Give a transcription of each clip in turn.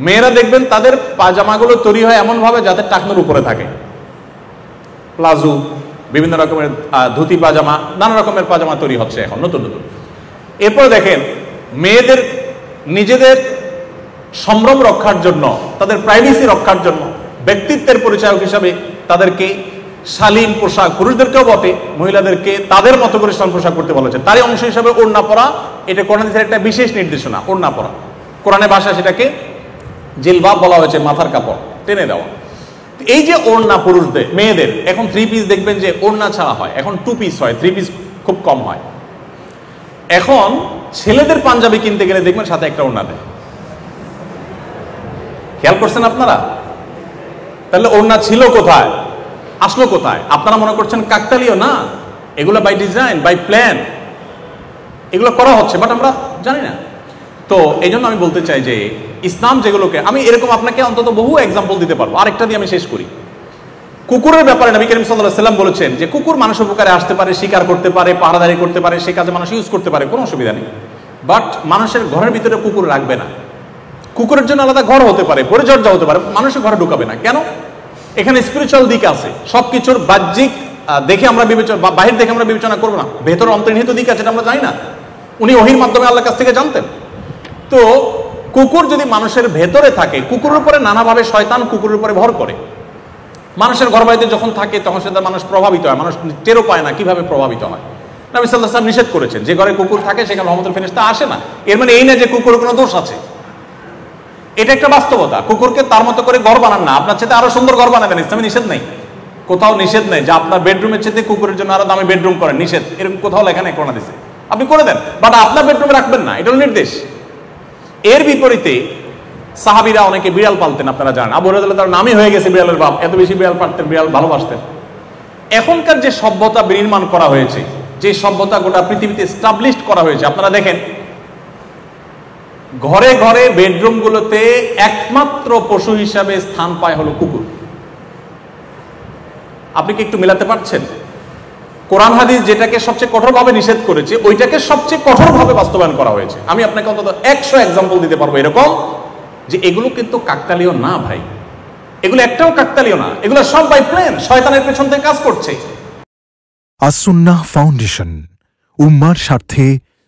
মেয়েরা দেখবেন তাদের পাজামাগুলো তৈরি হয় এমন ভাবে যাতে টাকনোর উপরে থাকে, প্লাজো, বিভিন্ন রকমের ধুতি পাজামা, নানা রকমের পাজামা তৈরি হচ্ছে এখন নতুন নতুন। এরপর দেখেন মেয়েদের নিজেদের সম্ভ্রম রক্ষার জন্য, তাদের প্রাইভেসি রক্ষার জন্য, ব্যক্তিত্বের পরিচায়ক হিসাবে তাদেরকে শালীন পোশাক, পুরুষদেরকেও বটে মহিলাদেরকে তাদের মতো করে শালীন পোশাক করতে বলেছে। তারই অংশ হিসাবে ওড়না পরা, এটা কোরআনের একটা বিশেষ নির্দেশনা। ওড়না পরা কোরআনের ভাষায় সেটাকে জিলবাব বলা হয়েছে, মাথার কাপড় টেনে দেওয়া। এই যে ওড়না পুরুষদের, মেয়েদের এখন 3 পিস দেখবেন যে ওড়না ছাড়া হয়, এখন 2 পিস হয়, 3 পিস খুব কম হয়। এখন ছেলেদের পাঞ্জাবি কিনতে গেলে দেখবেন সাথে একটা ওড়না দেয়। খেয়াল করছেন আপনারা? তাহলে ওড়না ছিল কোথায়, আসলো কোথায়? আপনারা মনে করছেন কাকতালীয়? না, এগুলো বাই ডিজাইন, বাই প্ল্যান, এগুলো করা হচ্ছে, বাট আমরা জানি না। তো এই জন্য আমি বলতে চাই যে ইসলাম যেগুলোকে, আমি এরকম আপনাকে অন্তত বহু এক্সাম্পল দিতে পারবো। আরেকটা দিয়ে আমি শেষ করি। কুকুরের ব্যাপারে নবী করিম সাল্লাল্লাহু আলাইহি ওয়াসাল্লাম বলেছেন যে কুকুর মানুষের উপকারে আসতে পারে, শিকার করতে পারে, পাহারাদারি করতে পারে, সে কাজে মানুষ ইউজ করতে পারে, কোনো অসুবিধা নেই। বাট মানুষের ঘরের ভিতরে কুকুর রাখবে না। কুকুরের জন্য আলাদা ঘর হতে পারে, পরিচর্যা হতে পারে, মানুষের ঘরে ঢুকাবে না। কেন? এখানে স্পিরিচুয়াল দিক আছে। সবকিছুর বাহ্যিক দেখে আমরা বিবেচনা, বাহির দেখে আমরা বিবেচনা করবো না, ভেতরে অন্তর্নিহিত দিক আছে, এটা আমরা জানি না। উনি ওহীর মাধ্যমে আল্লাহর কাছ থেকে জানতেন। তো কুকুর যদি মানুষের ভেতরে থাকে, কুকুরের উপরে নানাভাবে শয়তান কুকুরের উপরে ভর করে। মানুষের ঘর বাড়িতে যখন থাকে তখন সেটা মানুষ প্রভাবিত হয়, মানুষ টেরও পায় না কিভাবে প্রভাবিত হয়। নবী সাল্লাল্লাহু আলাইহি ওয়াসাল্লাম নিষেধ করেছেন, যে ঘরে কুকুর থাকে সেখানে রহমতুল ফেরেশতা আসে না। এর মানে এই না যে কুকুরের কোনো দোষ আছে, এটা একটা বাস্তবতা। কুকুরকে তার মতো করে ঘর বানান না, আপনার চেয়ে আরো সুন্দর ঘর বানাবেন, ইসলামে নিষেধ নেই, কোথাও নিষেধ নেই যে আপনার বেডরুমের চেয়ে কুকুরের জন্য আরো দামি বেডরুম করেন, নিষেধ এরকম কোথাও লেখা নেই, কোরআনে দিয়েছে, আপনি করে দেন, বাট আপনার বেডরুমে রাখবেন না, এটা হলো নির্দেশ। এর বিপরীতে সাহাবীরা অনেকে বিড়াল পালতেন, আপনারা জানেন। আবু হুরায়রা তার নামই হয়ে গেছে বিড়ালের বাপ, এত বেশি বিড়াল পালতেন, বিড়াল ভালোবাসতেন। এখনকার যে সভ্যতা বিনির্মাণ করা হয়েছে, যে সভ্যতা গোটা পৃথিবীতে এস্টাবলিশড করা হয়েছে, আপনারা দেখেন ঘরে ঘরে বেডরুম গুলোতে একমাত্র পশু হিসাবে স্থান পায় হলো কুকুর। আপনি কি একটু মিলাতে পারছেন? কোরআন হাদিস যেটাকে সবচেয়ে কঠোরভাবে নিষেধ করেছে, ওইটাকে সবচেয়ে কঠোরভাবে বাস্তবায়ন করা হয়েছে। আমি আপনাকে অন্তত 100 এক্সাম্পল দিতে পারবো এরকম, যে এগুলো কিন্তু কাকতালীয় না ভাই, এগুলো একটাও কাকতালীয় না, এগুলো সব বাই প্ল্যান, শয়তানের পেছন থেকে কাজ করছে। আস-সুন্নাহ ফাউন্ডেশন, উম্মার স্বার্থে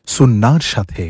সুন্নাহর সাথে।